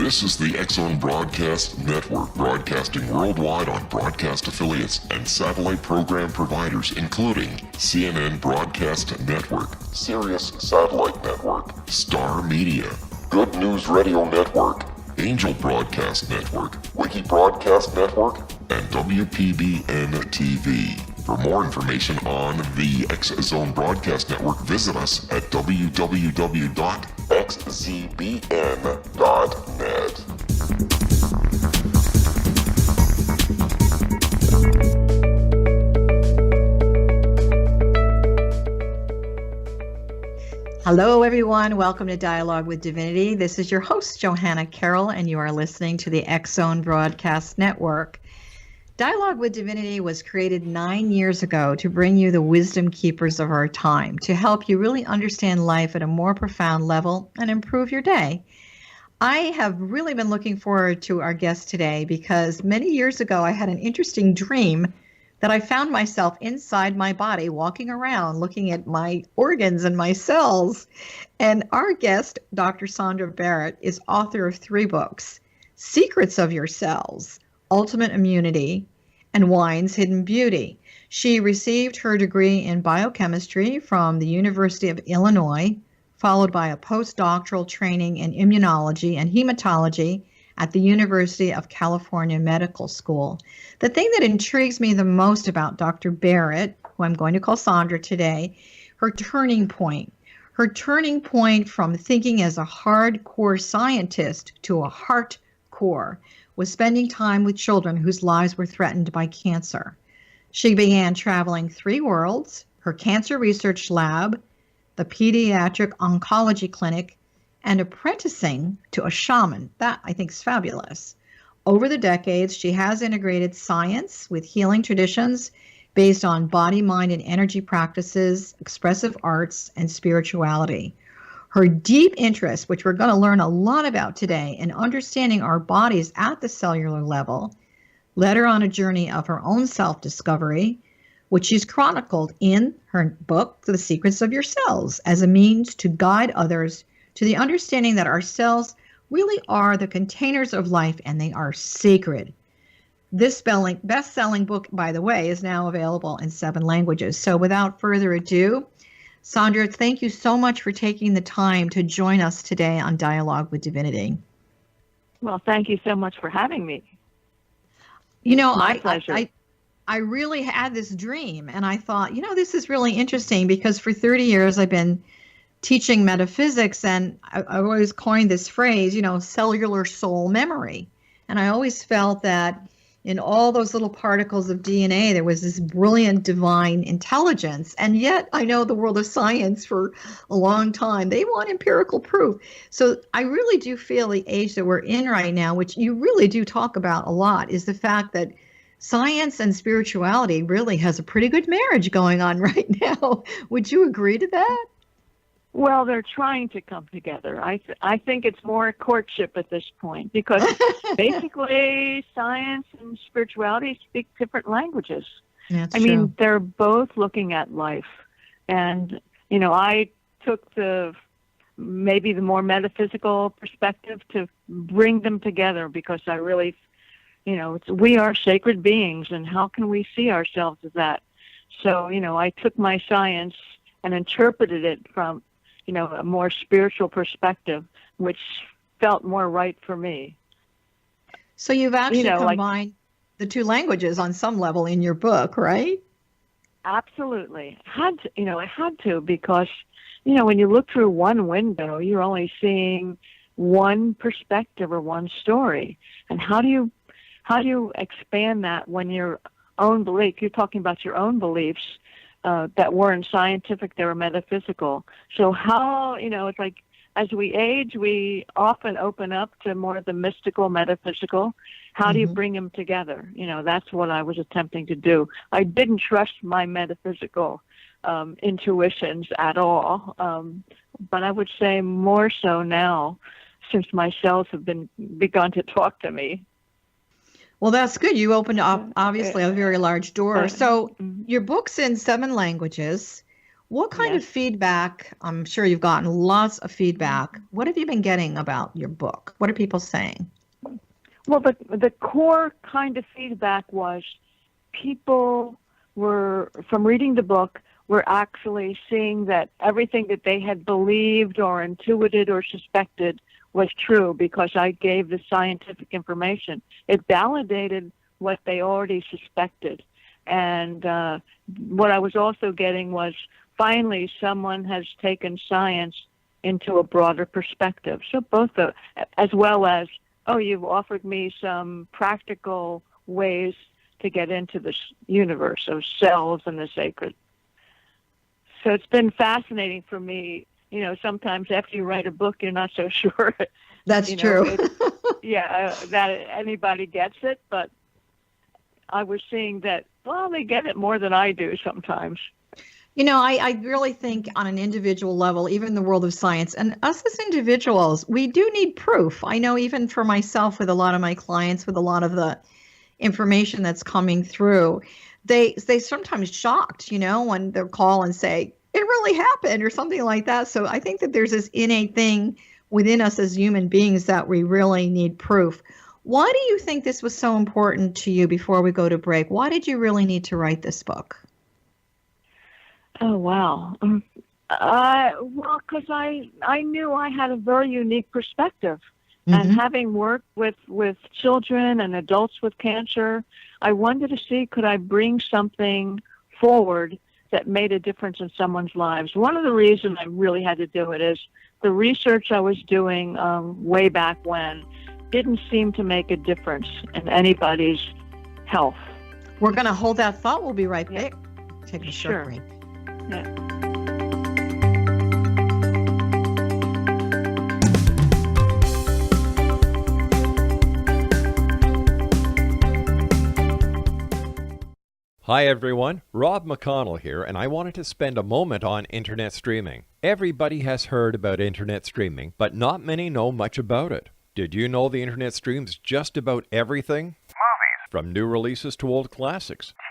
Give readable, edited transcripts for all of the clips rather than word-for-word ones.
This is the X-Zone Broadcast Network, broadcasting worldwide on broadcast affiliates and satellite program providers, including CNN Broadcast Network, Sirius Satellite Network, Star Media, Good News Radio Network, Angel Broadcast Network, Wiki Broadcast Network, and WPBN TV. For more information on the X-Zone Broadcast Network, visit us at www.xzbn.net. Hello, everyone. Welcome to Dialogue with Divinity. This is your host, Johanna Carroll, and you are listening to the X-Zone Broadcast Network. Dialogue with Divinity was created 9 years ago to bring you the wisdom keepers of our time, to help you really understand life at a more profound level and improve your day. I have really been looking forward to our guest today because many years ago I had an interesting dream that I found myself inside my body, walking around, looking at my organs and my cells. And our guest, Dr. Sondra Barrett, is author of 3 books, Secrets of Your Cells, Ultimate Immunity, and Wine's Hidden Beauty. She received her degree in biochemistry from the University of Illinois, followed by a postdoctoral training in immunology and hematology at the University of California Medical School. The thing that intrigues me the most about Dr. Barrett, who I'm going to call Sondra today, her turning point from thinking as a hardcore scientist to a heartcore, was spending time with children whose lives were threatened by cancer. She began traveling 3 worlds, her cancer research lab, the pediatric oncology clinic, and apprenticing to a shaman. That, I think, is fabulous. Over the decades, she has integrated science with healing traditions based on body, mind, and energy practices, expressive arts, and spirituality. Her deep interest, which we're going to learn a lot about today, in understanding our bodies at the cellular level, led her on a journey of her own self-discovery, which she's chronicled in her book, The Secrets of Your Cells, as a means to guide others to the understanding that our cells really are the containers of life and they are sacred. This best-selling book, by the way, is now available in 7 languages. So without further ado, Sondra, thank you so much for taking the time to join us today on Dialogue with Divinity. Well, thank you so much for having me. You know, My pleasure. I really had this dream, and I thought, this is really interesting because for 30 years I've been teaching metaphysics, and I always coined this phrase, cellular soul memory. And I always felt that in all those little particles of DNA, there was this brilliant divine intelligence. And yet I know the world of science for a long time, they want empirical proof. So I really do feel the age that we're in right now, which you really do talk about a lot, is the fact that science and spirituality really has a pretty good marriage going on right now. Would you agree to that? Well, they're trying to come together. I think it's more courtship at this point because basically science and spirituality speak different languages. That's I true. mean, they're both looking at life. And, I took maybe the more metaphysical perspective to bring them together because I really, we are sacred beings, and how can we see ourselves as that? So, I took my science and interpreted it from a more spiritual perspective, which felt more right for me. So you've actually combined the 2 languages on some level in your book, right? Absolutely. I had to because, when you look through one window, you're only seeing one perspective or one story. And how do you expand that when your own belief, you're talking about your own beliefs, that weren't scientific, they were metaphysical. So how, it's like as we age, we often open up to more of the mystical, metaphysical. How do you bring them together? That's what I was attempting to do. I didn't trust my metaphysical intuitions at all, but I would say more so now since my cells have begun to talk to me. Well, that's good. You opened up, obviously, a very large door. So your book's in 7 languages. What kind Yes. of feedback? I'm sure you've gotten lots of feedback. What have you been getting about your book? What are people saying? Well, the core kind of feedback was people were, from reading the book, were actually seeing that everything that they had believed or intuited or suspected was true because I gave the scientific information. It validated what they already suspected. And what I was also getting was finally someone has taken science into a broader perspective. So both, as well as, oh, you've offered me some practical ways to get into this universe of cells and the sacred. So it's been fascinating for me. You know, sometimes after you write a book, you're not so sure. That's true. That anybody gets it. But I was seeing that, well, they get it more than I do sometimes. You know, I really think on an individual level, even in the world of science, and us as individuals, we do need proof. I know even for myself, with a lot of my clients, with a lot of the information that's coming through, they sometimes shocked, you know, when they'll call and say, it really happened or something like that. So I think that there's this innate thing within us as human beings that we really need proof. Why do you think this was so important to you before we go to break? Why did you really need to write this book? Oh, wow. Well, because I knew I had a very unique perspective. And having worked with children and adults with cancer, I wanted to see, could I bring something forward that made a difference in someone's lives? One of the reasons I really had to do it is the research I was doing way back when didn't seem to make a difference in anybody's health. We're going to hold that thought. We'll be right back. Take a short break. Yeah. Hi everyone, Rob McConnell here, and I wanted to spend a moment on internet streaming. Everybody has heard about internet streaming, but not many know much about it. Did you know the internet streams just about everything? Movies, From new releases to old classics. TV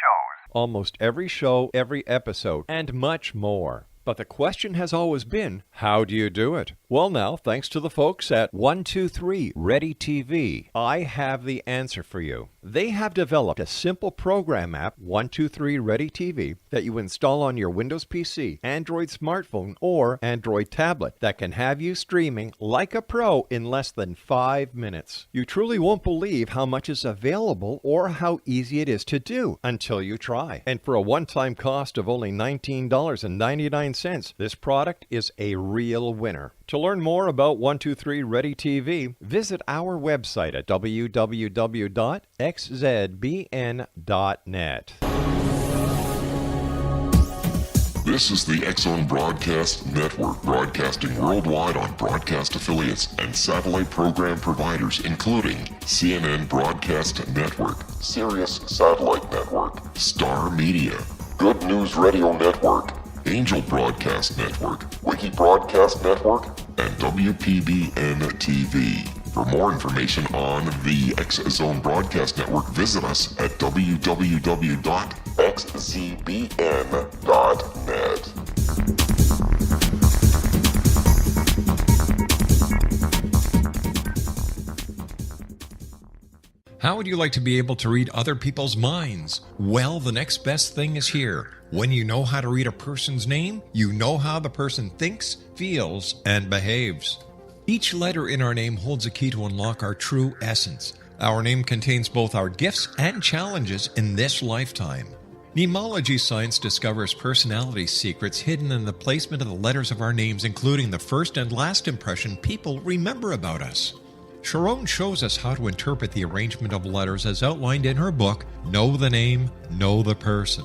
shows, Almost every show, every episode, and much more. But the question has always been, how do you do it? Well now, thanks to the folks at 123 Ready TV, I have the answer for you. They have developed a simple program app, 123 Ready TV, that you install on your Windows PC, Android smartphone, or Android tablet that can have you streaming like a pro in less than 5 minutes. You truly won't believe how much is available or how easy it is to do until you try. And for a one-time cost of only $19.99, this product is a real winner. To learn more about 123 Ready TV, visit our website at www.xzbn.net. This is the X-Zone Broadcast Network, broadcasting worldwide on broadcast affiliates and satellite program providers, including CNN Broadcast Network, Sirius Satellite Network, Star Media, Good News Radio Network, Angel Broadcast Network, Wiki Broadcast Network, and WPBN TV. For more information on the X-Zone Broadcast Network, visit us at www.xzbn.net. How would you like to be able to read other people's minds? Well, the next best thing is here. When you know how to read a person's name, you know how the person thinks, feels, and behaves. Each letter in our name holds a key to unlock our true essence. Our name contains both our gifts and challenges in this lifetime. Mnemology science discovers personality secrets hidden in the placement of the letters of our names, including the first and last impression people remember about us. Sharon shows us how to interpret the arrangement of letters as outlined in her book, Know the Name, Know the Person.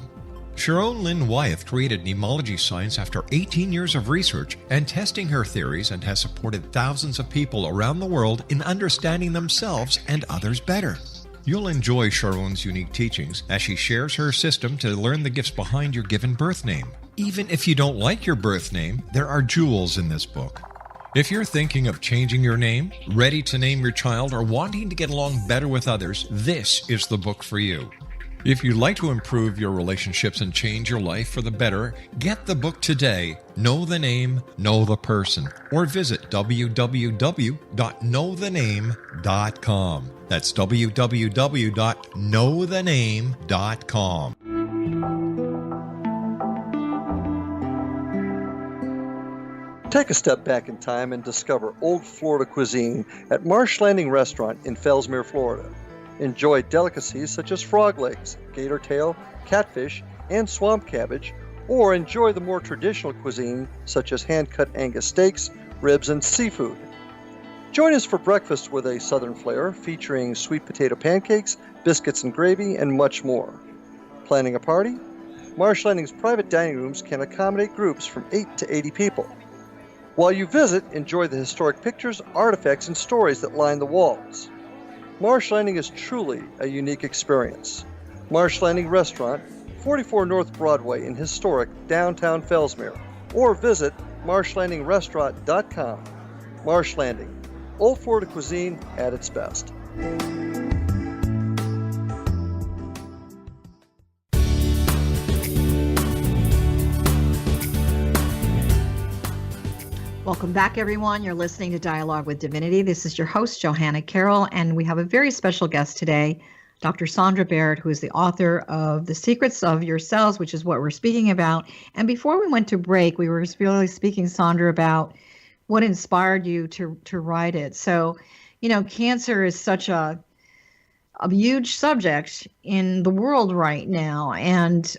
Sharon Lynn Wyeth created mnemology science after 18 years of research and testing her theories, and has supported thousands of people around the world in understanding themselves and others better. You'll enjoy Sharon's unique teachings as she shares her system to learn the gifts behind your given birth name. Even if you don't like your birth name, there are jewels in this book. If you're thinking of changing your name, ready to name your child, or wanting to get along better with others, this is the book for you. If you'd like to improve your relationships and change your life for the better, get the book today, Know the Name, Know the Person, or visit www.knowthename.com. That's www.knowthename.com. Take a step back in time and discover old Florida cuisine at Marsh Landing Restaurant in Fellsmere, Florida. Enjoy delicacies such as frog legs, gator tail, catfish, and swamp cabbage, or enjoy the more traditional cuisine such as hand-cut Angus steaks, ribs, and seafood. Join us for breakfast with a southern flair featuring sweet potato pancakes, biscuits and gravy, and much more. Planning a party? Marsh Landing's private dining rooms can accommodate groups from 8 to 80 people. While you visit, enjoy the historic pictures, artifacts, and stories that line the walls. Marsh Landing is truly a unique experience. Marsh Landing Restaurant, 44 North Broadway in historic downtown Fellsmere, or visit marshlandingrestaurant.com. Marsh Landing, old Florida cuisine at its best. Welcome back, everyone. You're listening to Dialogue with Divinity. This is your host, Johanna Carroll, and we have a very special guest today, Dr. Sondra Barrett, who is the author of The Secrets of Your Cells, which is what we're speaking about. And before we went to break, we were really speaking, Sondra, about what inspired you to write it. So, cancer is such a huge subject in the world right now. And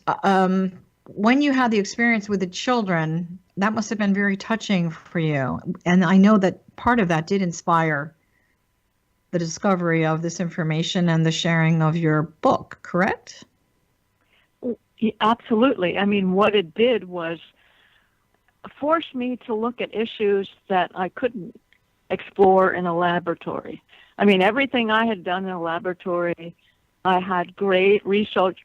when you had the experience with the children, that must have been very touching for you. And I know that part of that did inspire the discovery of this information and the sharing of your book, correct? Absolutely. I mean, what it did was force me to look at issues that I couldn't explore in a laboratory. I mean, everything I had done in a laboratory, I had great research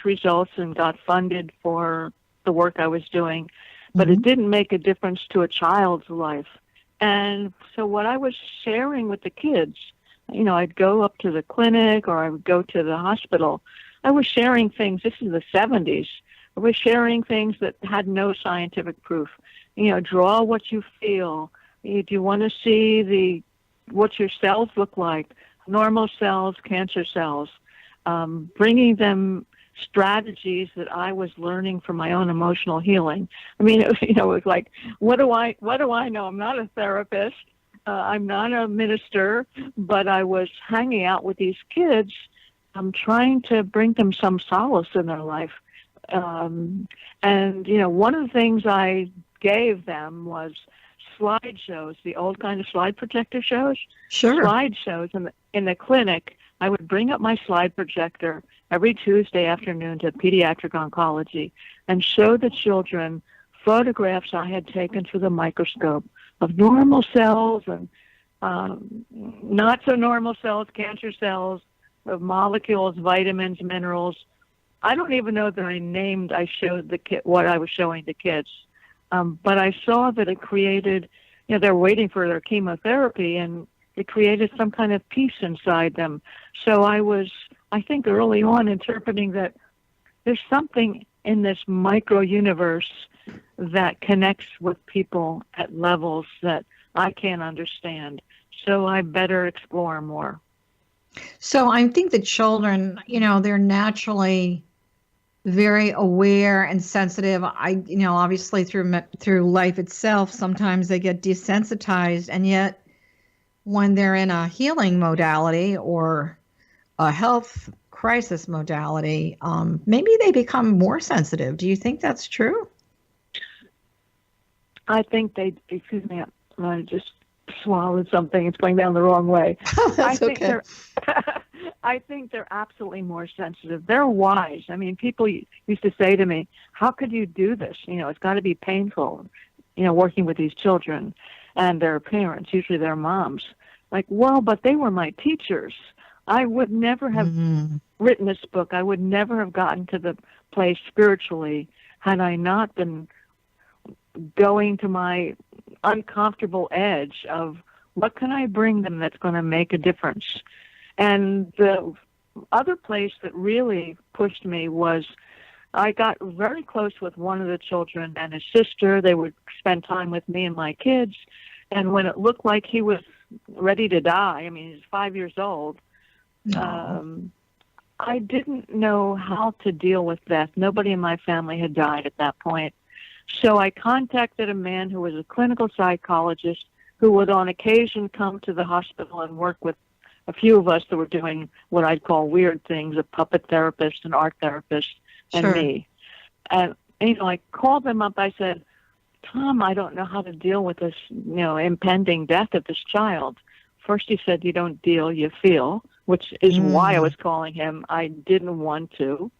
results and got funded for the work I was doing, but it didn't make a difference to a child's life. And so what I was sharing with the kids, I'd go up to the clinic or I would go to the hospital. I was sharing things, this is the 70s, I was sharing things that had no scientific proof. Draw what you feel. Do you want to see what your cells look like? Normal cells, cancer cells. Bringing them strategies that I was learning from my own emotional healing. I mean, it was like, what do I know? I'm not a therapist. I'm not a minister, but I was hanging out with these kids. I'm trying to bring them some solace in their life. And one of the things I gave them was slideshows, the old kind of slide projector shows. Sure. Slideshows in the clinic. I would bring up my slide projector every Tuesday afternoon to pediatric oncology and show the children photographs I had taken through the microscope of normal cells and not so normal cells, cancer cells, of molecules, vitamins, minerals. I don't even know that I showed the kid what I was showing the kids. But I saw that it created, they're waiting for their chemotherapy, and it created some kind of peace inside them. So I was, I think, early on interpreting that there's something in this micro universe that connects with people at levels that I can't understand. So I better explore more. So I think the children, they're naturally very aware and sensitive. Obviously through life itself, sometimes they get desensitized, and yet when they're in a healing modality or a health crisis modality, maybe they become more sensitive. Do you think that's true? I think excuse me, I just swallowed something. It's going down the wrong way. That's okay. I think they're absolutely more sensitive. They're wise. I mean, people used to say to me, how could you do this? It's got to be painful, working with these children and their parents, usually their moms. Like, well, but they were my teachers. I would never have written this book. I would never have gotten to the place spiritually had I not been going to my uncomfortable edge of what can I bring them that's going to make a difference. And the other place that really pushed me was I got very close with one of the children and his sister. They would spend time with me and my kids. And when it looked like he was ready to die, I mean, he's 5 years old, I didn't know how to deal with death. Nobody in my family had died at that point. So I contacted a man who was a clinical psychologist who would on occasion come to the hospital and work with a few of us that were doing what I'd call weird things, a puppet therapist, an art therapist, and me. And, I called them up. I said, Tom, I don't know how to deal with this, impending death of this child. First he said, you don't deal, you feel, which is why I was calling him. I didn't want to.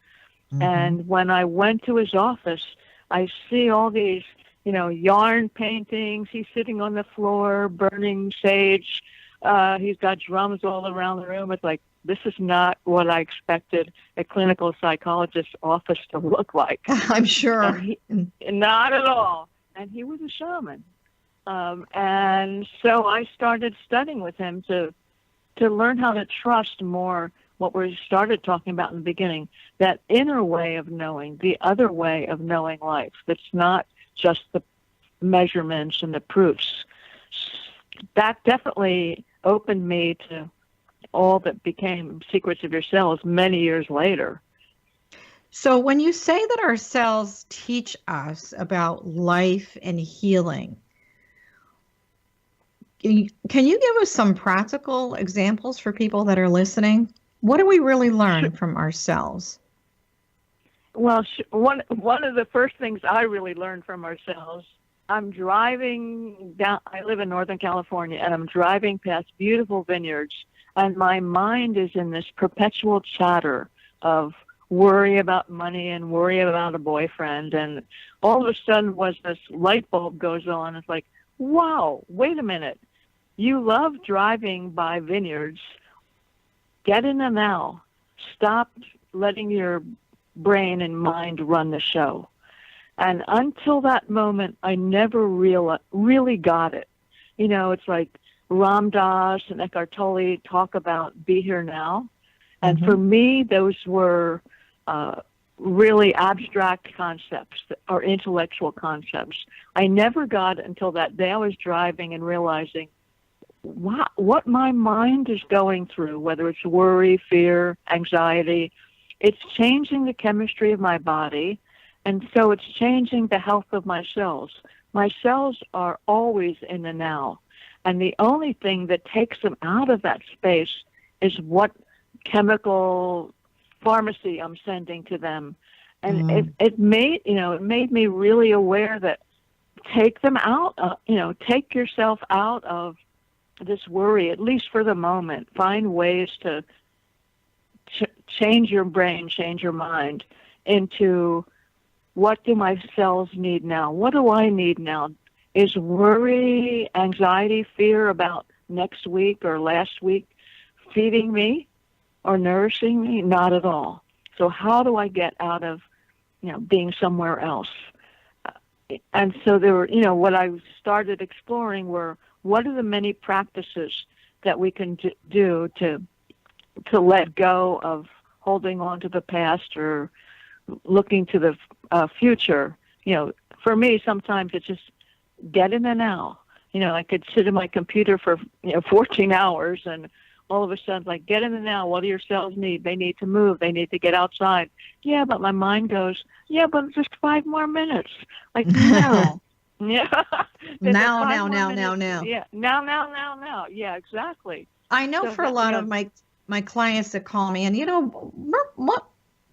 And when I went to his office, I see all these, yarn paintings. He's sitting on the floor, burning sage. He's got drums all around the room. It's like, this is not what I expected a clinical psychologist's office to look like. I'm sure. Not at all. And he was a shaman. And so I started studying with him to learn how to trust more what we started talking about in the beginning, that inner way of knowing, the other way of knowing life. That's not just the measurements and the proofs. That definitely opened me to all that became Secrets of Your Cells many years later. So when you say that our cells teach us about life and healing, can you give us some practical examples for people that are listening? What do we really learn from our cells? Well, one of the first things I really learned from our cells, I'm driving down, I live in Northern California, and I'm driving past beautiful vineyards, and my mind is in this perpetual chatter of worry about money and worry about a boyfriend. And all of a sudden this light bulb goes on. It's like, wow, wait a minute. You love driving by vineyards. Get in the now. Stop letting your brain and mind run the show. And until that moment, I never really got it. It's like Ram Dass and Eckhart Tolle talk about be here now. And for me, those were really abstract concepts or intellectual concepts. I never got it until that day I was driving and realizing what my mind is going through, whether it's worry, fear, anxiety. It's changing the chemistry of my body, and so it's changing the health of my cells. My cells are always in the now, and the only thing that takes them out of that space is what chemical pharmacy I'm sending to them. And it made me really aware that take them out, take yourself out of this worry, at least for the moment. Find ways to change your brain, change your mind into what do my cells need now? What do I need now? Is worry, anxiety, fear about next week or last week feeding me or nourishing me? Not at all. So how do I get out of, being somewhere else? And so there were, what I started exploring were what are the many practices that we can do to let go of holding on to the past or looking to the future. For me, sometimes it's just get in the now. I could sit at my computer for 14 hours and all of a sudden, like, get in the now. What do your cells need? They need to move. They need to get outside. Yeah, but my mind goes, yeah, but just 5 more minutes. Like, no. Yeah. Now. Yeah, now. Yeah, exactly. I know for a lot of my clients that call me, and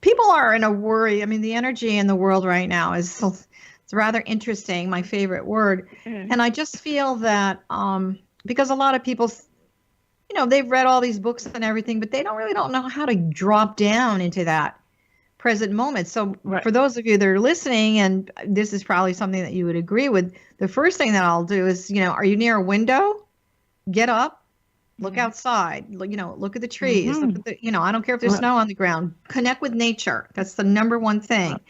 people are in a worry. I mean, the energy in the world right now is it's rather interesting, my favorite word. And I just feel that because a lot of people, they've read all these books and everything, but they don't know how to drop down into that present moment. So for those of you that are listening, and this is probably something that you would agree with, the first thing that I'll do is, are you near a window? Get up, look outside, look at the trees, look at the, I don't care if there's snow on the ground, connect with nature. That's the number one thing.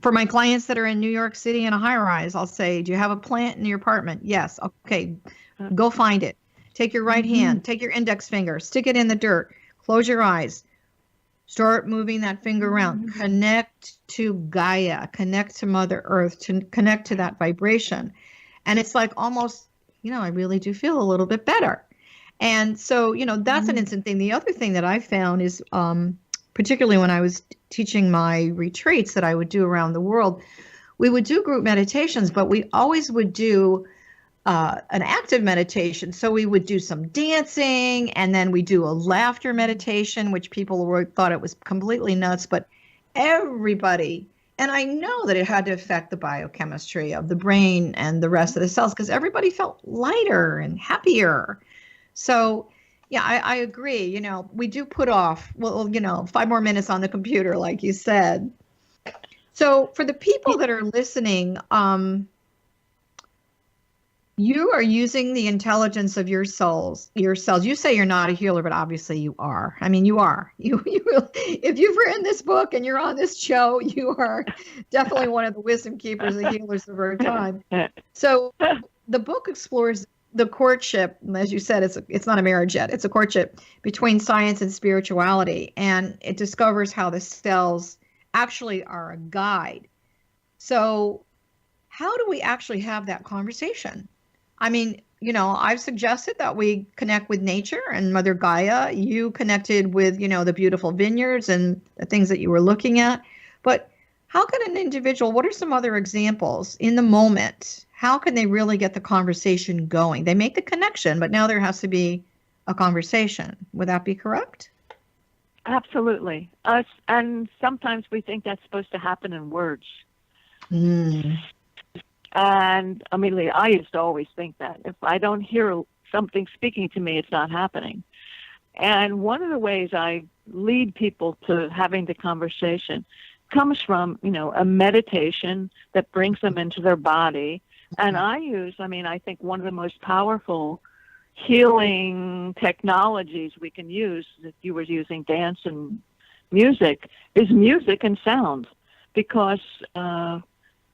For my clients that are in New York City in a high rise, I'll say, do you have a plant in your apartment? Yes. Okay. Go find it. Take your right hand, take your index finger, stick it in the dirt, close your eyes, Start moving that finger around. Connect to Gaia, connect to Mother Earth, to connect to that vibration. And it's like almost, I really do feel a little bit better. And so, that's an instant thing. The other thing that I found is, particularly when I was teaching my retreats that I would do around the world, we would do group meditations, but we always would do an active meditation. So we would do some dancing, and then we do a laughter meditation, which people thought it was completely nuts, but everybody, and I know that it had to affect the biochemistry of the brain and the rest of the cells, because everybody felt lighter and happier. So yeah, I agree. We do put off, 5 more minutes on the computer, like you said. So for the people that are listening, you are using the intelligence of your cells. You say you're not a healer, but obviously you are. I mean, you are. You if you've written this book and you're on this show, you are definitely one of the wisdom keepers and healers of our time. So the book explores the courtship, as you said, it's not a marriage yet. It's a courtship between science and spirituality, and it discovers how the cells actually are a guide. So how do we actually have that conversation? I mean, I've suggested that we connect with nature and Mother Gaia. You connected with, the beautiful vineyards and the things that you were looking at. But how can an individual, what are some other examples in the moment? How can they really get the conversation going? They make the connection, but now there has to be a conversation. Would that be correct? Absolutely. And sometimes we think that's supposed to happen in words. And immediately, I used to always think that. If I don't hear something speaking to me, it's not happening. And one of the ways I lead people to having the conversation comes from, a meditation that brings them into their body. And I think one of the most powerful healing technologies we can use, if you were using dance and music, is music and sound. Because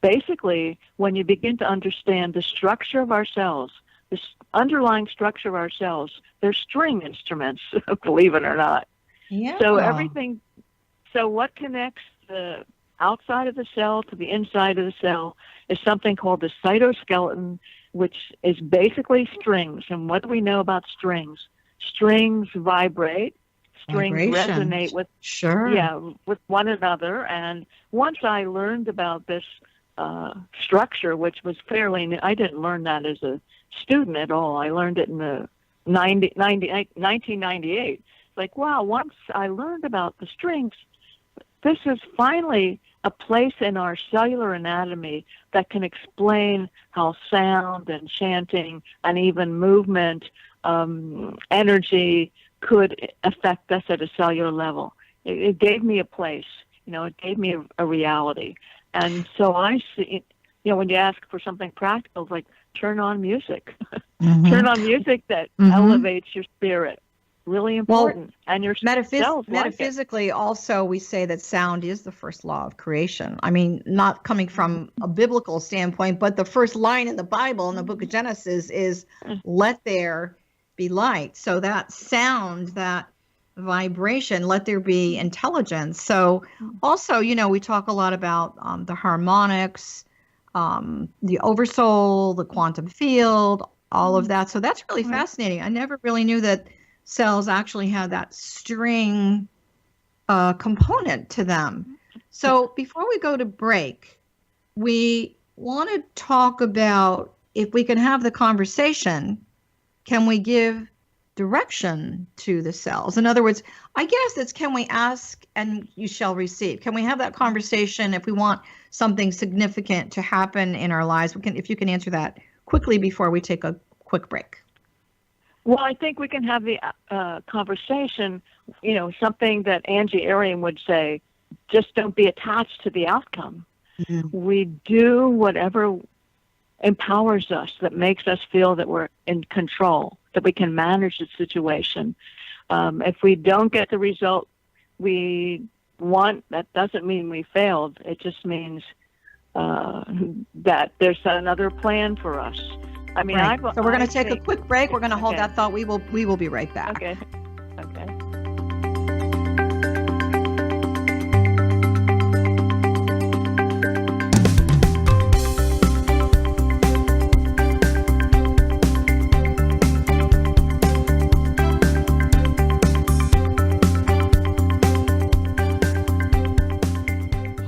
basically, when you begin to understand the structure of our cells, the underlying structure of our cells, they're string instruments, believe it or not. Yeah. So what connects the outside of the cell to the inside of the cell is something called the cytoskeleton, which is basically strings. And what do we know about strings? Strings vibrate. Strings resonate with with one another. And once I learned about this structure, which was fairly new, I didn't learn that as a student at all. I learned it in the 1998. It's like, wow, once I learned about the strings, this is finally a place in our cellular anatomy that can explain how sound and chanting and even movement, energy could affect us at a cellular level. It gave me a place, it gave me a reality. And so I see, when you ask for something practical, it's like turn on music. Turn on music that elevates your spirit. Really important. Well, and your cells metaphysically, also, we say that sound is the first law of creation. I mean, not coming from a biblical standpoint, but the first line in the Bible, in the book of Genesis, is let there be light. So that sound, that vibration, let there be intelligence. So also, we talk a lot about the harmonics, the oversoul, the quantum field, all of that. So that's really fascinating. I never really knew that cells actually have that string component to them. So before we go to break, we want to talk about, if we can have the conversation, can we give direction to the cells? In other words, I guess it's, can we ask and you shall receive? Can we have that conversation if we want something significant to happen in our lives? If you can answer that quickly before we take a quick break. Well, I think we can have the conversation, something that Angie Arian would say, just don't be attached to the outcome. We do whatever empowers us, that makes us feel that we're in control, that we can manage the situation. If we don't get the result we want, that doesn't mean we failed. It just means that there's another plan for us. I mean, right. So we're going to take a quick break. We're going to hold that thought. We will be right back. Okay.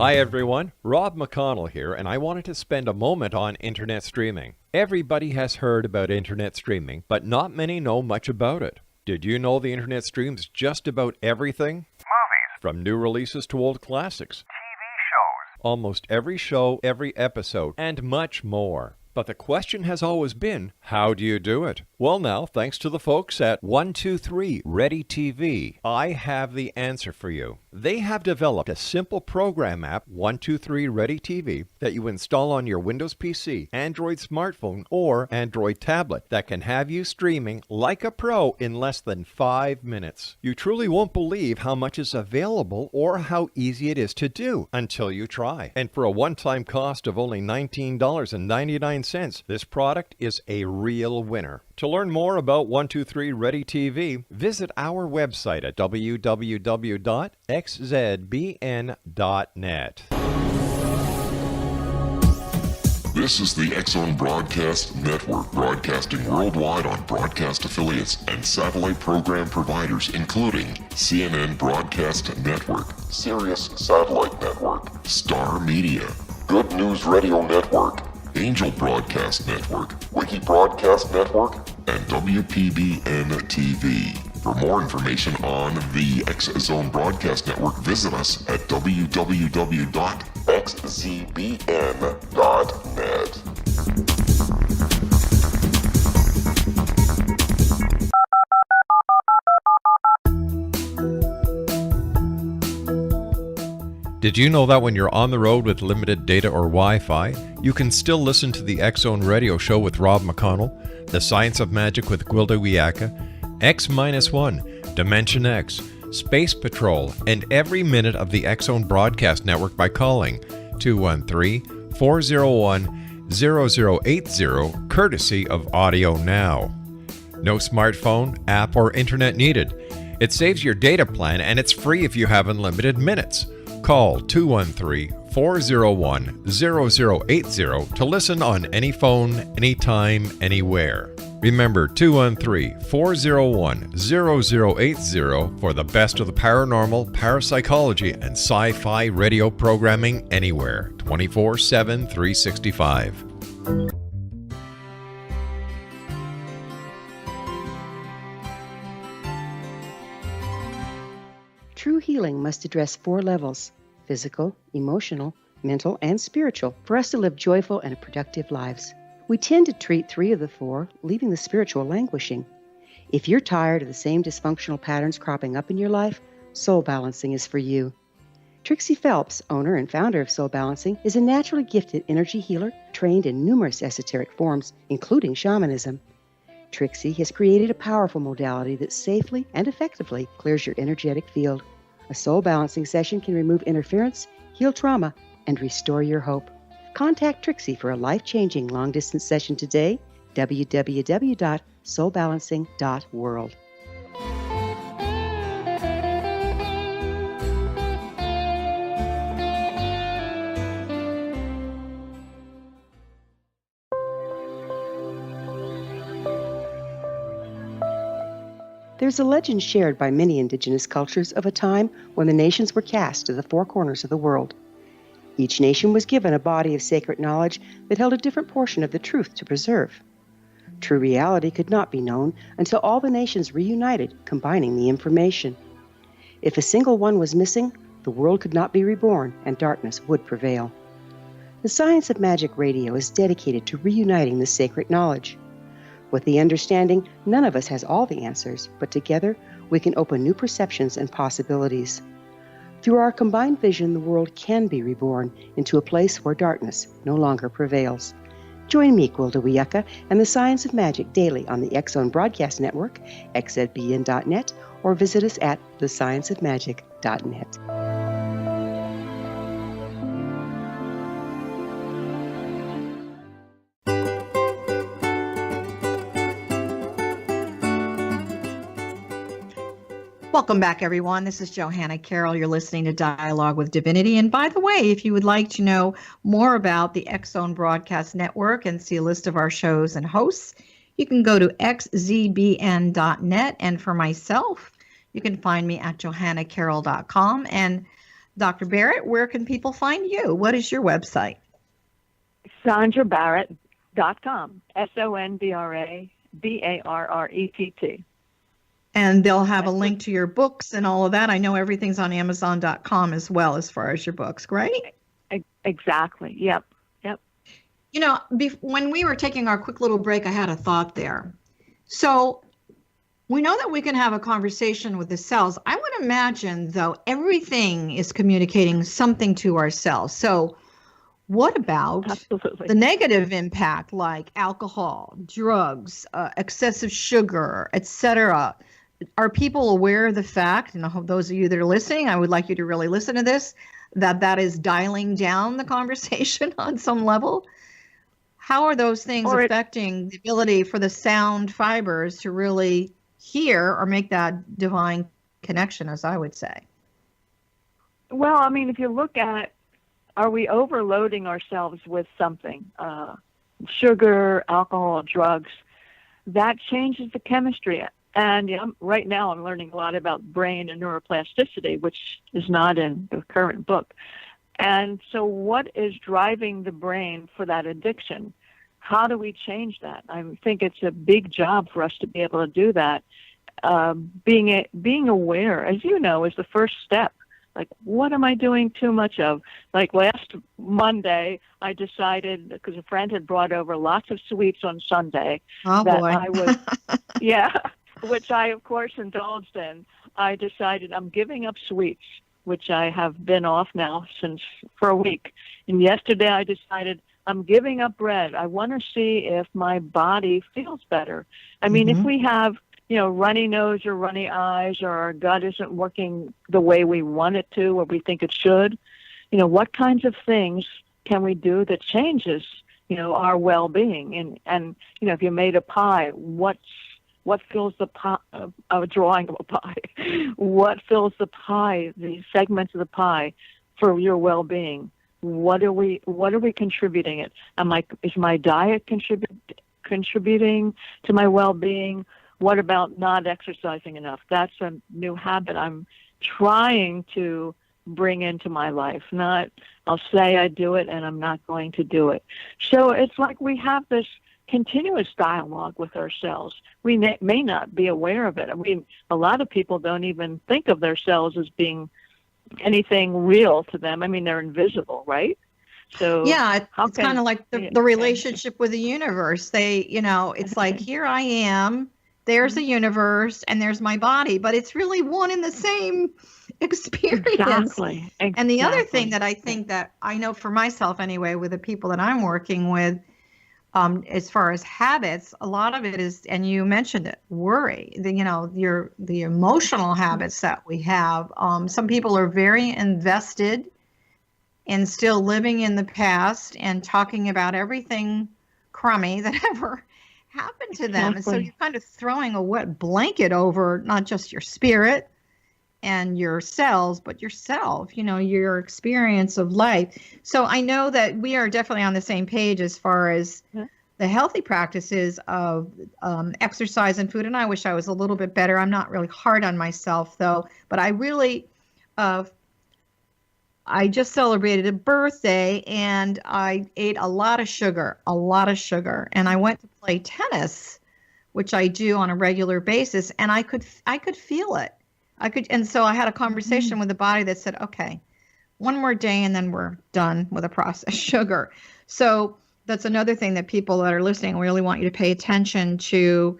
Hi everyone, Rob McConnell here, and I wanted to spend a moment on internet streaming. Everybody has heard about internet streaming, but not many know much about it. Did you know the internet streams just about everything? Movies, From new releases to old classics. TV shows, Almost every show, every episode, and much more. But the question has always been, how do you do it? Well now, thanks to the folks at 123 Ready TV, I have the answer for you. They have developed a simple program app, 123 Ready TV, that you install on your Windows PC, Android smartphone, or Android tablet that can have you streaming like a pro in less than 5 minutes. You truly won't believe how much is available or how easy it is to do until you try. And for a one-time cost of only $19.99, this product is a real winner. To learn more about 123 Ready TV, visit our website at www.xzbn.net. This is the X-Zone Broadcast Network, broadcasting worldwide on broadcast affiliates and satellite program providers, including CNN Broadcast Network, Sirius Satellite Network, Star Media, Good News Radio Network, Angel Broadcast Network, Wiki Broadcast Network, and WPBN TV. For more information on the X-Zone Broadcast Network, visit us at www.xzbn.net. Did you know that when you're on the road with limited data or Wi-Fi, you can still listen to the X-Zone Radio Show with Rob McConnell, The Science of Magic with Gwilda Wiyaka, X-1, Dimension X, Space Patrol, and every minute of the X-Zone Broadcast Network by calling 213-401-0080, courtesy of Audio Now. No smartphone, app, or internet needed. It saves your data plan and it's free if you have unlimited minutes. Call 213-401-0080 to listen on any phone, anytime, anywhere. Remember 213-401-0080 for the best of the paranormal, parapsychology, and sci-fi radio programming anywhere, 24/7, 365. True healing must address 4 levels: physical, emotional, mental, and spiritual, for us to live joyful and productive lives. We tend to treat 3 of the 4, leaving the spiritual languishing. If you're tired of the same dysfunctional patterns cropping up in your life, Soul Balancing is for you. Trixie Phelps, owner and founder of Soul Balancing, is a naturally gifted energy healer trained in numerous esoteric forms, including shamanism. Trixie has created a powerful modality that safely and effectively clears your energetic field. A soul balancing session can remove interference, heal trauma, and restore your hope. Contact Trixie for a life-changing long-distance session today, www.soulbalancing.world. There's a legend shared by many indigenous cultures of a time when the nations were cast to the 4 corners of the world. Each nation was given a body of sacred knowledge that held a different portion of the truth to preserve. True reality could not be known until all the nations reunited, combining the information. If a single one was missing, the world could not be reborn and darkness would prevail. The Science of Magic Radio is dedicated to reuniting the sacred knowledge. With the understanding, none of us has all the answers, but together we can open new perceptions and possibilities. Through our combined vision, the world can be reborn into a place where darkness no longer prevails. Join me, Gwilda Wiyaka, and the Science of Magic daily on the X-Zone Broadcast Network, xzbn.net, or visit us at thescienceofmagic.net. Welcome back, everyone. This is Johanna Carroll. You're listening to Dialogue with Divinity. And by the way, if you would like to know more about the X-Zone Broadcast Network and see a list of our shows and hosts, you can go to xzbn.net. And for myself, you can find me at johannacarroll.com. And Dr. Barrett, where can people find you? What is your website? SondraBarrett.com. SondraBarrett. And they'll have a link to your books and all of that. I know everything's on Amazon.com as well as far as your books, right? Exactly. Yep. You know, when we were taking our quick little break, I had a thought there. So we know that we can have a conversation with the cells. I would imagine, though, everything is communicating something to our cells. So what about Absolutely. the negative impact like alcohol, drugs, excessive sugar, etc.? Are people aware of the fact, and I hope those of you that are listening, I would like you to really listen to this, that is dialing down the conversation on some level? How are those things affecting the ability for the sound fibers to really hear or make that divine connection, as I would say? Well, I mean, if you look at, are we overloading ourselves with something? Sugar, alcohol, drugs, that changes the chemistry. And right now I'm learning a lot about brain and neuroplasticity, which is not in the current book. And so what is driving the brain for that addiction? How do we change that? I think it's a big job for us to be able to do that. Being aware, as you know, is the first step. Like, what am I doing too much of? Like last Monday, I decided, because a friend had brought over lots of sweets on Sunday, I would, which I, of course, indulged in. I decided I'm giving up sweets, which I have been off now for a week. And yesterday I decided I'm giving up bread. I want to see if my body feels better. I mean, if we have, runny nose or runny eyes, or our gut isn't working the way we want it to or we think it should, what kinds of things can we do that changes, our well-being? And if you made a pie, what fills the pie, a drawing of a pie? What fills the pie, the segments of the pie for your well-being? What are we contributing it? Is my diet contributing to my well-being? What about not exercising enough? That's a new habit I'm trying to bring into my life. I'll say I do it and I'm not going to do it. So it's like we have this continuous dialogue with ourselves. We may not be aware of it. I mean, a lot of people don't even think of themselves as being anything real to them. I mean, they're invisible, right? So yeah, it's kind of like the relationship with the universe. It's like, here I am, there's the universe, and there's my body, but it's really one and the same experience. Exactly. And the other thing that I think that I know for myself anyway, with the people that I'm working with, as far as habits, a lot of it is, and you mentioned it, worry. The emotional habits that we have. Some people are very invested in still living in the past and talking about everything crummy that ever happened to them. And so you're kind of throwing a wet blanket over not just your spirit and your cells, but yourself, your experience of life. So I know that we are definitely on the same page as far as the healthy practices of exercise and food. And I wish I was a little bit better. I'm not really hard on myself, though. But I really, I just celebrated a birthday and I ate a lot of sugar. And I went to play tennis, which I do on a regular basis. And I could feel it. And so I had a conversation with the body that said, okay, one more day and then we're done with the processed sugar. So that's another thing that people that are listening really want you to pay attention to,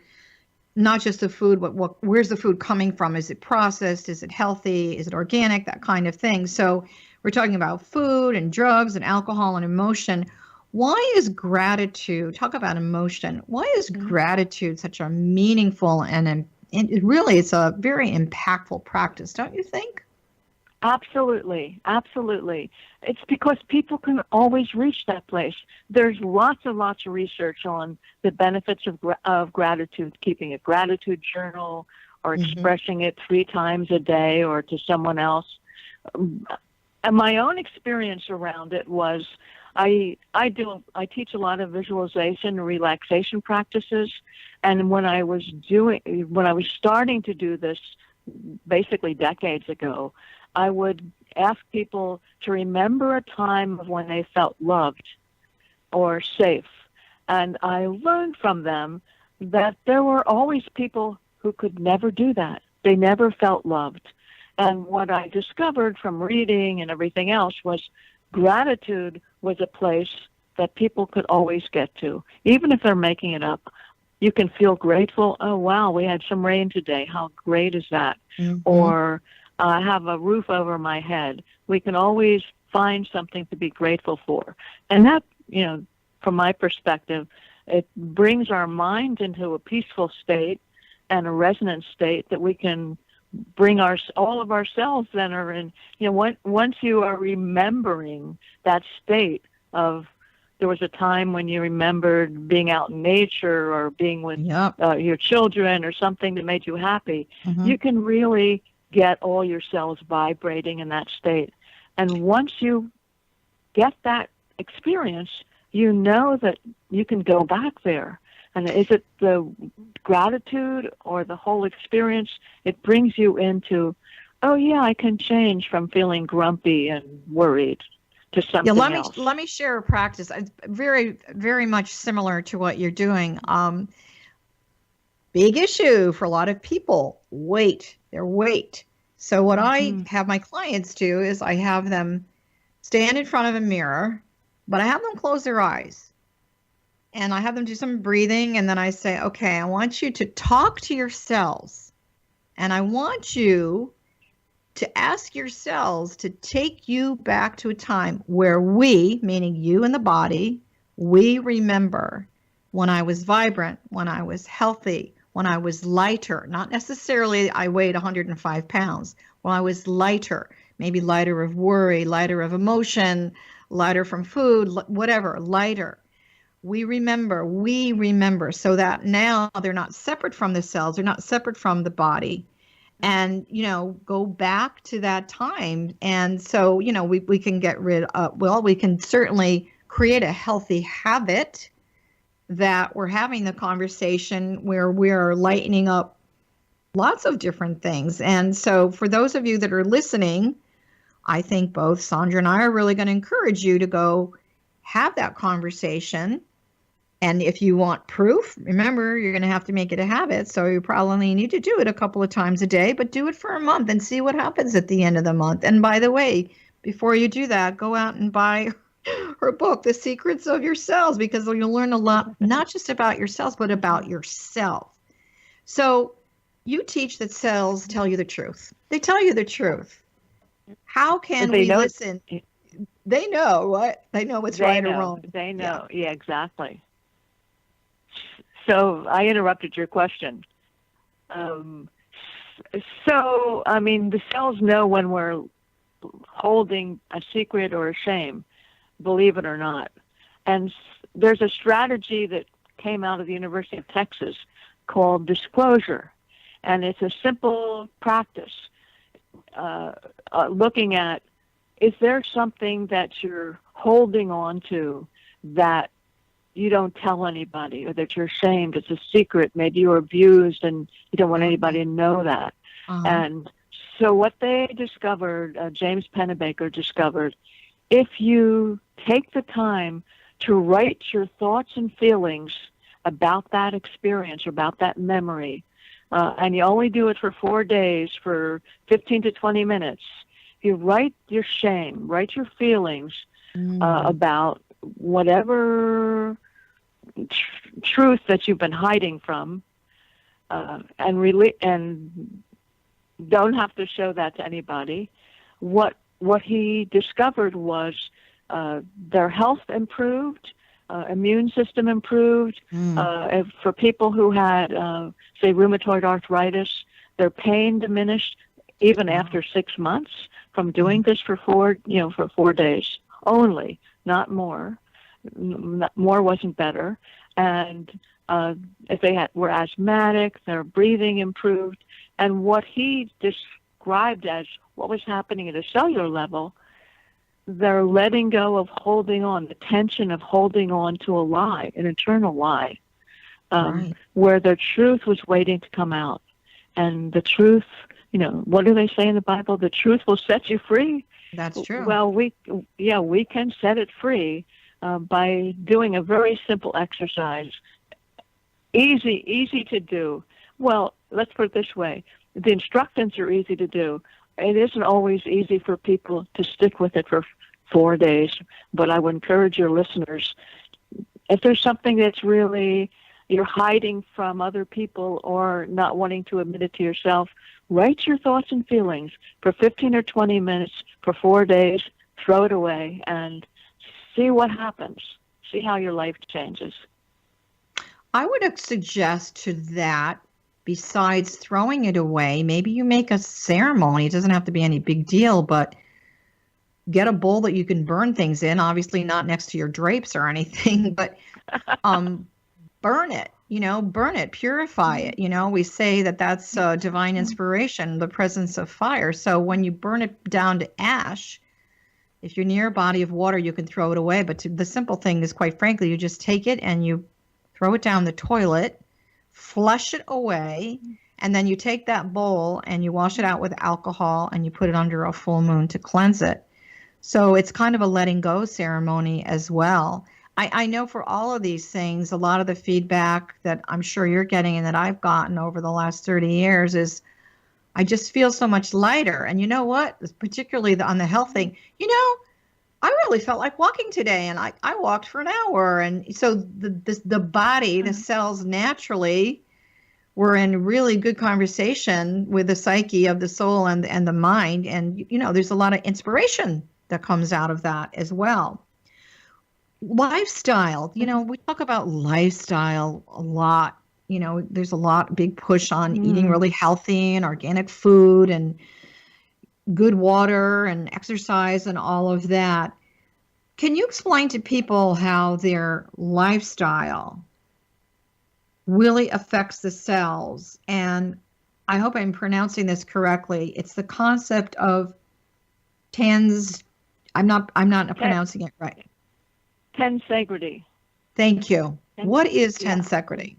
not just the food, but where's the food coming from? Is it processed? Is it healthy? Is it organic? That kind of thing. So we're talking about food and drugs and alcohol and emotion. Why is gratitude, talk about emotion, why is gratitude such a meaningful and it's a very impactful practice, don't you think? Absolutely. It's because people can always reach that place. There's lots and lots of research on the benefits of gratitude, keeping a gratitude journal or expressing it 3 times a day or to someone else. And my own experience around it was I teach a lot of visualization and relaxation practices. And when I was starting to do this basically decades ago, I would ask people to remember a time of when they felt loved or safe. And I learned from them that there were always people who could never do that. They never felt loved. And what I discovered from reading and everything else was gratitude was a place that people could always get to. Even if they're making it up, you can feel grateful. Oh, wow, we had some rain today. How great is that? Mm-hmm. Or I have a roof over my head. We can always find something to be grateful for. And that, from my perspective, it brings our mind into a peaceful state and a resonant state that we can bring all of ourselves then are in. Once you are remembering that state of, there was a time when you remembered being out in nature or being with your children or something that made you happy, you can really get all your cells vibrating in that state. And once you get that experience, you know that you can go back there. And is it the gratitude or the whole experience? It brings you into, oh yeah, I can change from feeling grumpy and worried to something else. Let me share a practice. It's very, very much similar to what you're doing. Big issue for a lot of people, their weight. So what I have my clients do is I have them stand in front of a mirror, but I have them close their eyes. And I have them do some breathing, and then I say, okay, I want you to talk to your cells. And I want you to ask your cells to take you back to a time where we, meaning you and the body, we remember when I was vibrant, when I was healthy, when I was lighter. Not necessarily I weighed 105 pounds. When I was lighter, maybe lighter of worry, lighter of emotion, lighter from food, whatever, lighter. We remember so that now they're not separate from the cells. They're not separate from the body. And, go back to that time. And so, we can get rid of, we can certainly create a healthy habit that we're having the conversation where we're lightening up lots of different things. And so for those of you that are listening, I think both Sondra and I are really going to encourage you to go have that conversation. And if you want proof, remember, you're going to have to make it a habit. So you probably need to do it a couple of times a day, but do it for a month and see what happens at the end of the month. And by the way, before you do that, go out and buy her book, The Secrets of Your Cells, because you'll learn a lot, not just about your cells, but about yourself. So you teach that cells tell you the truth. They tell you the truth. How can we listen? They know what? They know what's right or wrong. They know. Yeah, exactly. So I interrupted your question. The cells know when we're holding a secret or a shame, believe it or not. And there's a strategy that came out of the University of Texas called disclosure. And it's a simple practice looking at, is there something that you're holding on to that you don't tell anybody, or that you're ashamed, it's a secret, maybe you were abused and you don't want anybody to know that. And so what they discovered, James Pennebaker discovered, if you take the time to write your thoughts and feelings about that experience or about that memory, and you only do it for 4 days for 15 to 20 minutes, you write your shame, write your feelings about whatever truth that you've been hiding from, and don't have to show that to anybody. What he discovered was their health improved, immune system improved. For people who had, say, rheumatoid arthritis, their pain diminished even after 6 months from doing this for 4 days only, not more. More wasn't better. And if they were asthmatic, their breathing improved. And what he described as what was happening at a cellular level, they're letting go of holding on, the tension of holding on to a lie, an internal lie, where the truth was waiting to come out. And the truth what do they say in the Bible? The truth will set you free. That's true. Well, we can set it free by doing a very simple exercise. Easy to do. Well, let's put it this way. The instructions are easy to do. It isn't always easy for people to stick with it for 4 days, but I would encourage your listeners, if there's something that's really you're hiding from other people or not wanting to admit it to yourself, write your thoughts and feelings for 15 or 20 minutes for 4 days, throw it away, and see what happens. See how your life changes. I would suggest to that, besides throwing it away, maybe you make a ceremony. It doesn't have to be any big deal, but get a bowl that you can burn things in, obviously not next to your drapes or anything, but burn it, purify it. We say that that's divine inspiration, the presence of fire. So when you burn it down to ash, if you're near a body of water, you can throw it away. But the simple thing is, quite frankly, you just take it and you throw it down the toilet, flush it away, and then you take that bowl and you wash it out with alcohol and you put it under a full moon to cleanse it. So it's kind of a letting go ceremony as well. I know for all of these things, a lot of the feedback that I'm sure you're getting and that I've gotten over the last 30 years is, I just feel so much lighter. And you know what? Particularly on the health thing, I really felt like walking today, and I walked for an hour. And so the body, the cells naturally were in really good conversation with the psyche of the soul and the mind. And, there's a lot of inspiration that comes out of that as well. Lifestyle, we talk about lifestyle a lot. There's a big push on eating really healthy and organic food and good water and exercise and all of that. Can you explain to people how their lifestyle really affects the cells? And I hope I'm pronouncing this correctly. It's the concept of I'm not pronouncing it right. Tensegrity. Thank you. What is tensegrity?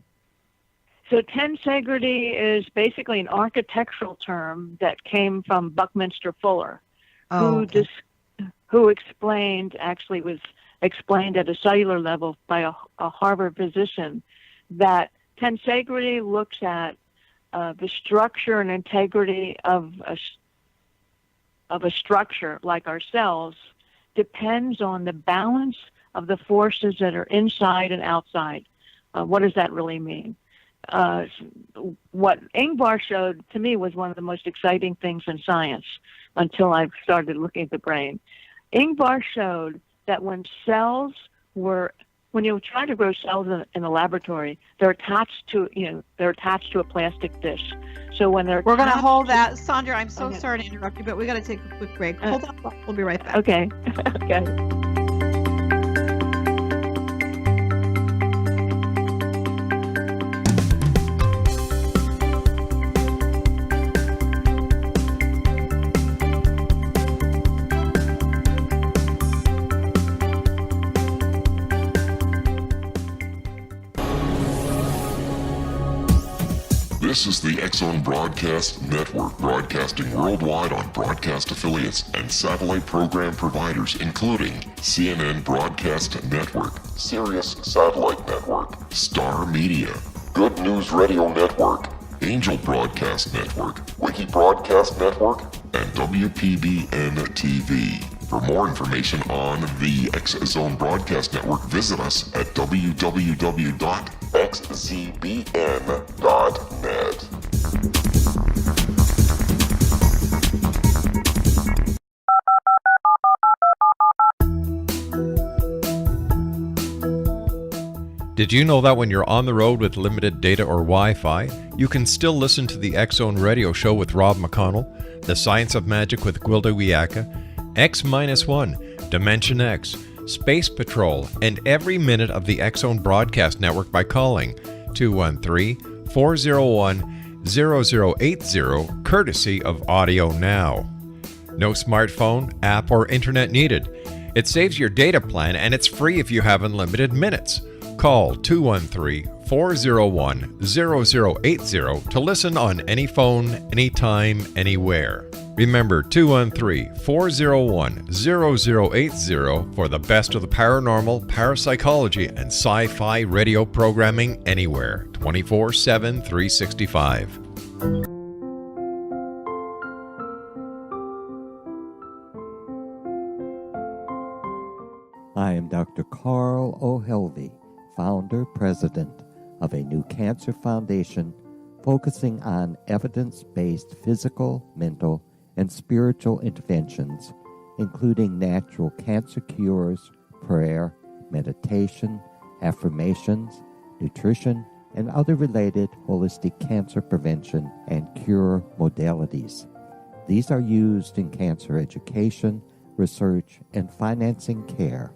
So tensegrity is basically an architectural term that came from Buckminster Fuller, who explained at a cellular level by a Harvard physician, that tensegrity looks at the structure and integrity of a structure like our cells depends on the balance of the forces that are inside and outside. What does that really mean? What Ingvar showed to me was one of the most exciting things in science until I started looking at the brain. Ingvar showed that when you try to grow cells in a laboratory, they're attached to a plastic dish. So when we're going to hold that, Sondra. I'm so sorry to interrupt you, but we got to take a quick break. Hold on, we'll be right back. Okay. Okay. This is the X-Zone Broadcast Network, broadcasting worldwide on broadcast affiliates and satellite program providers, including CNN Broadcast Network, Sirius Satellite Network, Star Media, Good News Radio Network, Angel Broadcast Network, Wiki Broadcast Network, and WPBN TV. For more information on the X-Zone Broadcast Network, visit us at www.xzbn.net. Did you know that when you're on the road with limited data or Wi-Fi, you can still listen to the X-Zone Radio Show with Rob McConnell, The Science of Magic with Gwilda Wiyaka, X-1, Dimension X, Space Patrol, and every minute of the X-Zone Broadcast Network by calling 213-401-0080, courtesy of Audio Now. No smartphone, app, or internet needed. It saves your data plan and it's free if you have unlimited minutes. Call 213 213-401-0080 to listen on any phone, anytime, anywhere. Remember 213-401-0080 for the best of the paranormal, parapsychology, and sci-fi radio programming anywhere, 24/7, 365. I am Dr. Carl O'Helvey, founder, president of a new cancer foundation focusing on evidence-based physical, mental, and spiritual interventions, including natural cancer cures, prayer, meditation, affirmations, nutrition, and other related holistic cancer prevention and cure modalities. These are used in cancer education, research, and financing care.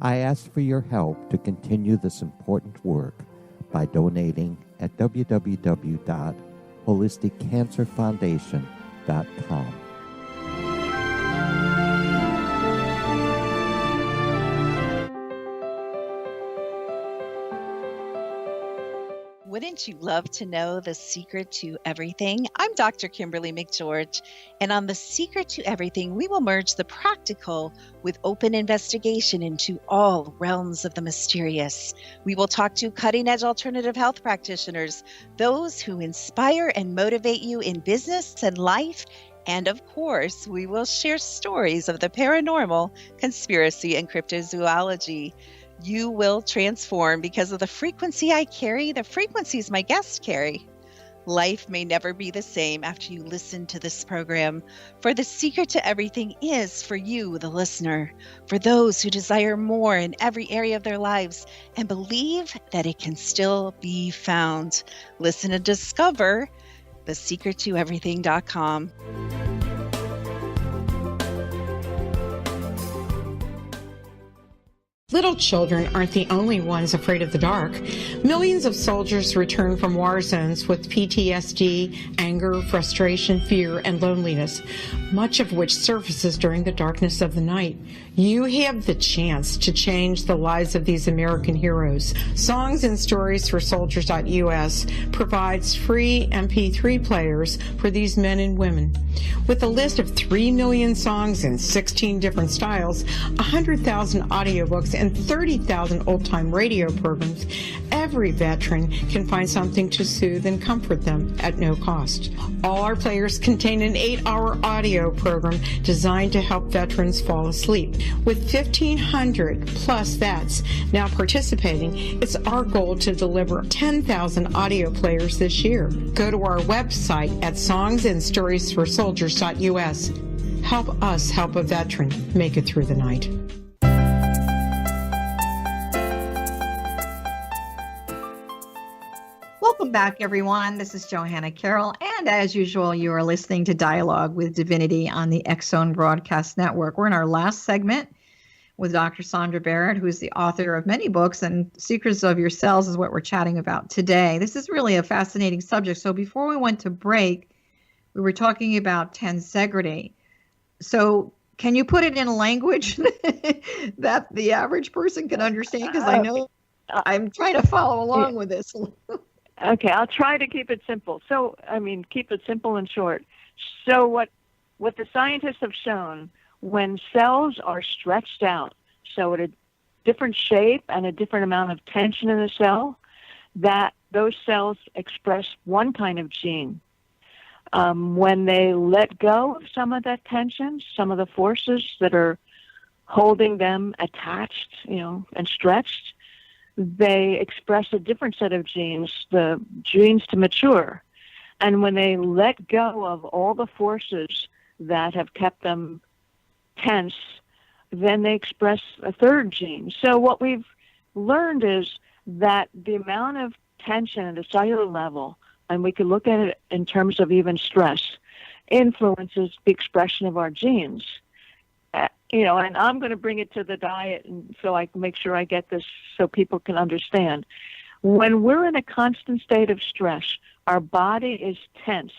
I ask for your help to continue this important work by donating at www.holisticcancerfoundation.com. Wouldn't you love to know the secret to everything? I'm Dr. Kimberly McGeorge, and on The Secret to Everything, we will merge the practical with open investigation into all realms of the mysterious. We will talk to cutting-edge alternative health practitioners, those who inspire and motivate you in business and life, and of course, we will share stories of the paranormal, conspiracy, and cryptozoology. You will transform because of the frequency I carry, the frequencies my guests carry. Life may never be the same after you listen to this program, for the secret to everything is for you, the listener, for those who desire more in every area of their lives and believe that it can still be found. Listen and discover thesecrettoeverything.com. Little children aren't the only ones afraid of the dark. Millions of soldiers return from war zones with PTSD, anger, frustration, fear, and loneliness, much of which surfaces during the darkness of the night. You have the chance to change the lives of these American heroes. Songs and Stories for Soldiers.us provides free MP3 players for these men and women. With a list of 3 million songs in 16 different styles, 100,000 audiobooks, and 30,000 old-time radio programs, every veteran can find something to soothe and comfort them at no cost. All our players contain an 8-hour audio program designed to help veterans fall asleep. With 1,500 plus vets now participating, it's our goal to deliver 10,000 audio players this year. Go to our website at songsandstoriesforsoldiers.us. Help us help a veteran make it through the night. Welcome back, everyone. This is Johanna Carroll, and as usual, you are listening to Dialogue with Divinity on the X-Zone Broadcast Network. We're in our last segment with Dr. Sondra Barrett, who is the author of many books, and Secrets of Your Cells is what we're chatting about today. This is really a fascinating subject. So before we went to break, we were talking about tensegrity. So can you put it in a language that the average person can understand? Because I know I'm trying to follow along with this. Okay, I'll try to keep it simple. So, keep it simple and short. So what the scientists have shown, when cells are stretched out, so at a different shape and a different amount of tension in the cell, that those cells express one kind of gene. When they let go of some of that tension, some of the forces that are holding them attached, and stretched, they express a different set of genes, the genes to mature. And when they let go of all the forces that have kept them tense, then they express a third gene. So what we've learned is that the amount of tension at a cellular level, and we can look at it in terms of even stress, influences the expression of our genes. And I'm going to bring it to the diet, and so I can make sure I get this so people can understand. When we're in a constant state of stress, our body is tensed.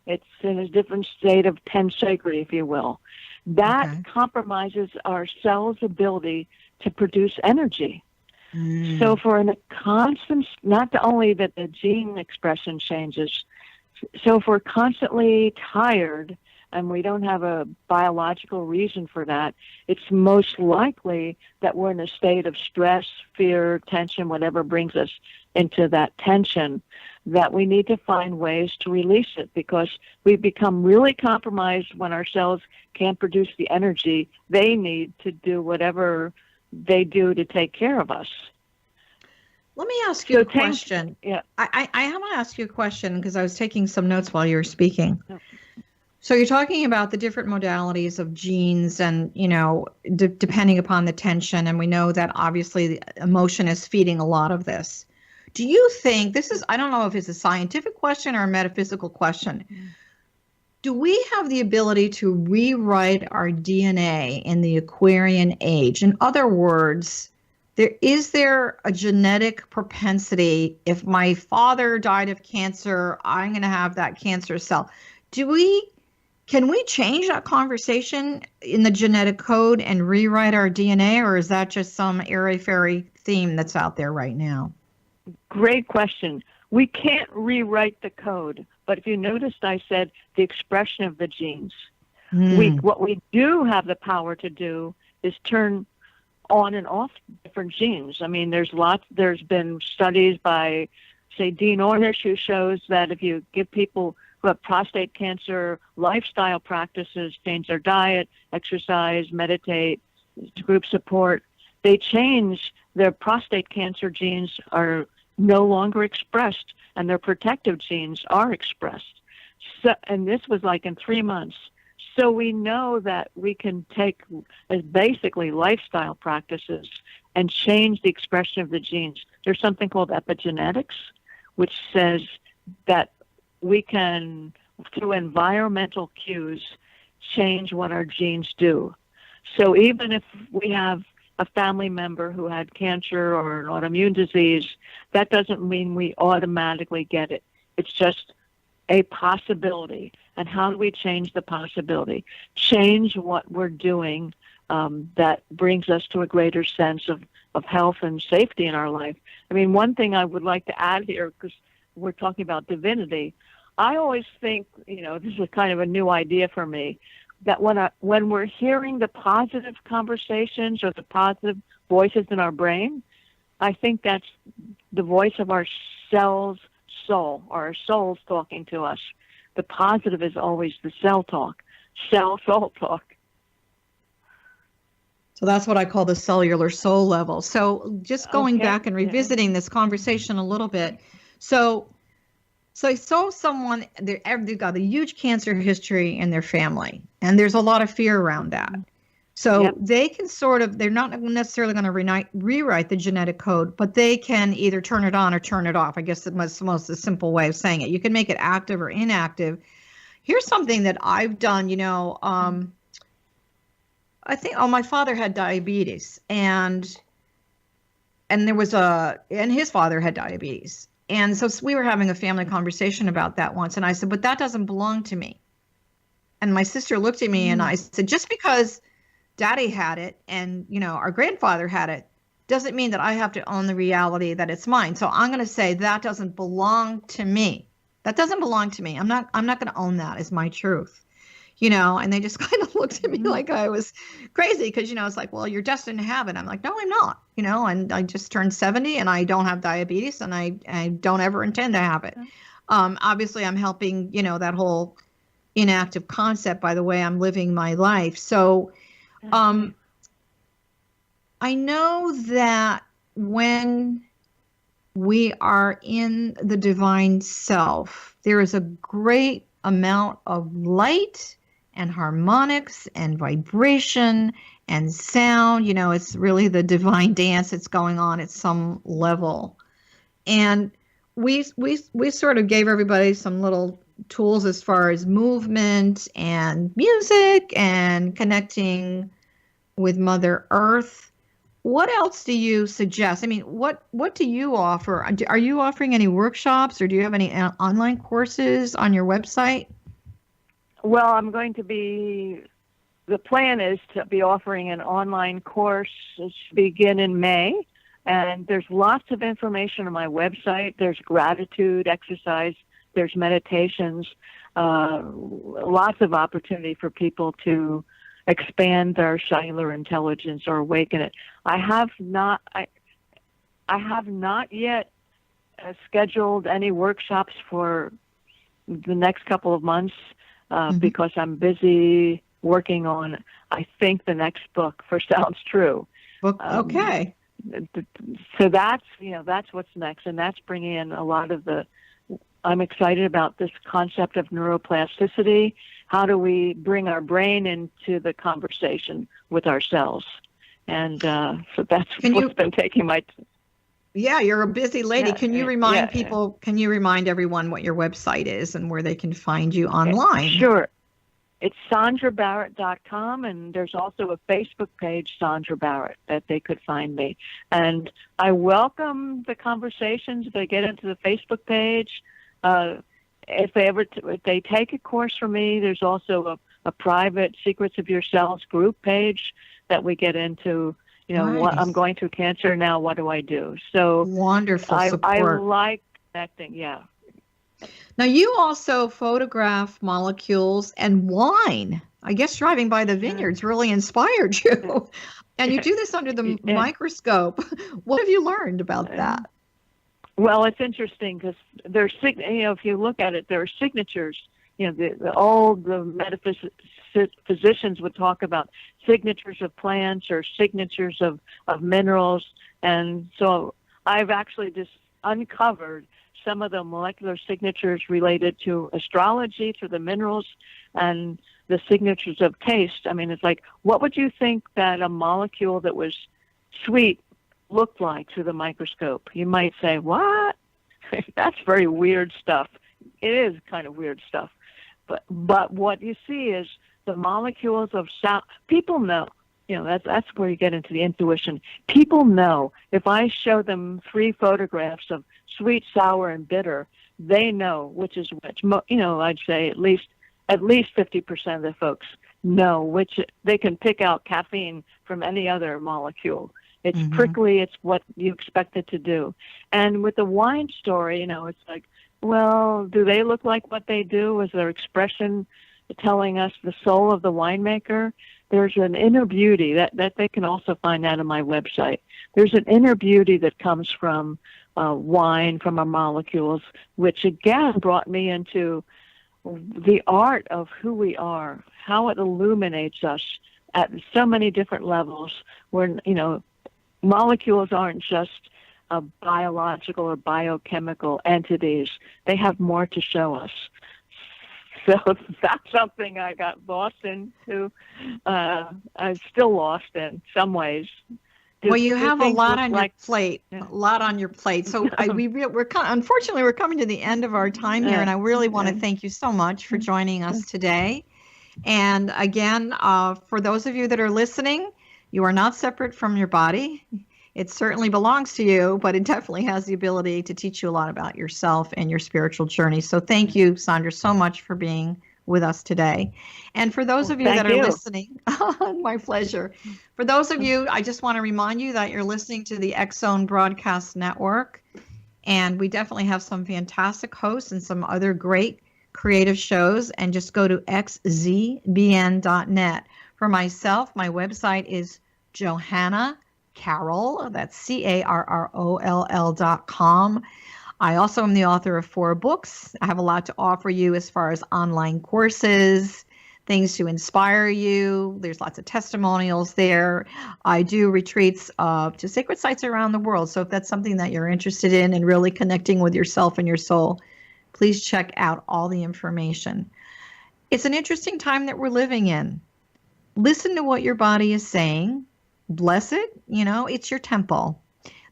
It's in a different state of tensegrity, if you will. That compromises our cells' ability to produce energy. So for a constant, not only that the gene expression changes, so if we're constantly tired and we don't have a biological reason for that, it's most likely that we're in a state of stress, fear, tension, whatever brings us into that tension, that we need to find ways to release it, because we become really compromised when our cells can't produce the energy they need to do whatever they do to take care of us. Let me ask you a question. Yeah. I want to ask you a question because I was taking some notes while you were speaking. Oh. So you're talking about the different modalities of genes and, depending upon the tension. And we know that obviously the emotion is feeding a lot of this. Do you think I don't know if it's a scientific question or a metaphysical question. Do we have the ability to rewrite our DNA in the Aquarian age? In other words, is there a genetic propensity? If my father died of cancer, I'm going to have that cancer cell. Can we change that conversation in the genetic code and rewrite our DNA, or is that just some airy-fairy theme that's out there right now? Great question. We can't rewrite the code, but if you noticed, I said the expression of the genes. What we do have the power to do is turn on and off different genes. I mean, there's been studies by, say, Dean Ornish, who shows that if you give people who have prostate cancer lifestyle practices, change their diet, exercise, meditate, group support, they change their prostate cancer genes are no longer expressed and their protective genes are expressed. So, and this was like in 3 months. So we know that we can take basically lifestyle practices and change the expression of the genes. There's something called epigenetics, which says that we can, through environmental cues, change what our genes do. So even if we have a family member who had cancer or an autoimmune disease, that doesn't mean we automatically get it. It's just a possibility. And how do we change the possibility? Change what we're doing that brings us to a greater sense of health and safety in our life. I mean, one thing I would like to add here, because we're talking about divinity, I always think, this is kind of a new idea for me, that when we're hearing the positive conversations or the positive voices in our brain, I think that's the voice of our soul, or our soul's talking to us. The positive is always the cell talk, soul talk. So that's what I call the cellular soul level. So just going back and revisiting this conversation a little bit. So I saw someone, they've got a huge cancer history in their family, and there's a lot of fear around that. So they can they're not necessarily going to rewrite the genetic code, but they can either turn it on or turn it off. I guess that's the most simple way of saying it. You can make it active or inactive. Here's something that I've done, I think, my father had diabetes, and his father had diabetes. And so we were having a family conversation about that once, and I said, but that doesn't belong to me. And my sister looked at me and I said, just because Daddy had it and, our grandfather had it, doesn't mean that I have to own the reality that it's mine. So I'm going to say that doesn't belong to me. That doesn't belong to me. I'm not going to own that as my truth. And they just kind of looked at me like I was crazy because, it's like, well, you're destined to have it. I'm like, no, I'm not, and I just turned 70 and I don't have diabetes and I don't ever intend to have it. Obviously, I'm helping, that whole inactive concept by the way I'm living my life. So I know that when we are in the divine self, there is a great amount of light and harmonics and vibration and sound. It's really the divine dance that's going on at some level. And we sort of gave everybody some little tools as far as movement and music and connecting with Mother Earth. What else do you suggest? I mean, what do you offer? Are you offering any workshops, or do you have any online courses on your website? Well, the plan is to be offering an online course to begin in May. And there's lots of information on my website. There's gratitude exercise. There's meditations. Lots of opportunity for people to expand their cellular intelligence or awaken it. I have not yet scheduled any workshops for the next couple of months because I'm busy working on, I think, the next book for Sounds True. Okay. So that's what's next, and that's bringing in a lot of I'm excited about this concept of neuroplasticity. How do we bring our brain into the conversation with ourselves? And so that's what's been taking my Yeah, you're a busy lady. Can you remind people, can you remind everyone what your website is and where they can find you online? Sure. It's sondrabarrett.com, and there's also a Facebook page, Sondra Barrett, that they could find me. And I welcome the conversations. If they get into the Facebook page, if they take a course from me, there's also a private Secrets of Your Cells group page that we get into. What I'm going through cancer now. What do I do? So wonderful support. I like connecting. Yeah. Now you also photograph molecules and wine. I guess driving by the vineyards really inspired you. And you do this under the microscope. What have you learned about that? Well, it's interesting because there's, if you look at it, there are signatures. The metaphysicians would talk about signatures of plants or signatures of minerals. And so I've actually just uncovered some of the molecular signatures related to astrology through the minerals and the signatures of taste. I mean, it's like, what would you think that a molecule that was sweet looked like through the microscope? You might say, what? That's very weird stuff. It is kind of weird stuff. But what you see is the molecules of sound. People know. That's where you get into the intuition. People know. If I show them 3 photographs of sweet, sour, and bitter, they know which is which. I'd say at least 50% of the folks know which. They can pick out caffeine from any other molecule. It's prickly. It's what you expect it to do. And with the wine story, it's like, well, do they look like what they do? Is their expression telling us the soul of the winemaker? There's an inner beauty that they can also find out on my website. There's an inner beauty that comes from wine, from our molecules, which again brought me into the art of who we are, how it illuminates us at so many different levels where, molecules aren't just biological or biochemical entities. They have more to show us. So that's something I got lost into. I'm still lost in some ways. Well, you have a lot on your plate. A lot on your plate. So unfortunately, we're coming to the end of our time here, and I really want to thank you so much for joining us today. And again, for those of you that are listening, you are not separate from your body. It certainly belongs to you, but it definitely has the ability to teach you a lot about yourself and your spiritual journey. So thank you, Sondra, so much for being with us today. And for those of you that are listening, my pleasure. For those of you, I just want to remind you that you're listening to the X-Zone Broadcast Network. And we definitely have some fantastic hosts and some other great creative shows. And just go to xzbn.net. For myself, my website is Johanna Carroll, that's CARROLL.com. I also am the author of 4 books. I have a lot to offer you as far as online courses, things to inspire you. There's lots of testimonials there. I do retreats to sacred sites around the world. So if that's something that you're interested in and really connecting with yourself and your soul, please check out all the information. It's an interesting time that we're living in. Listen to what your body is saying. Bless it. It's your temple.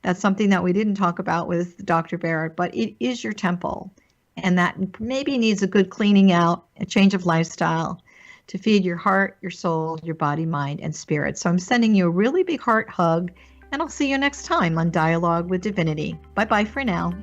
That's something that we didn't talk about with Dr. Barrett, but it is your temple. And that maybe needs a good cleaning out, a change of lifestyle to feed your heart, your soul, your body, mind, and spirit. So I'm sending you a really big heart hug, and I'll see you next time on Dialogue with Divinity. Bye-bye for now.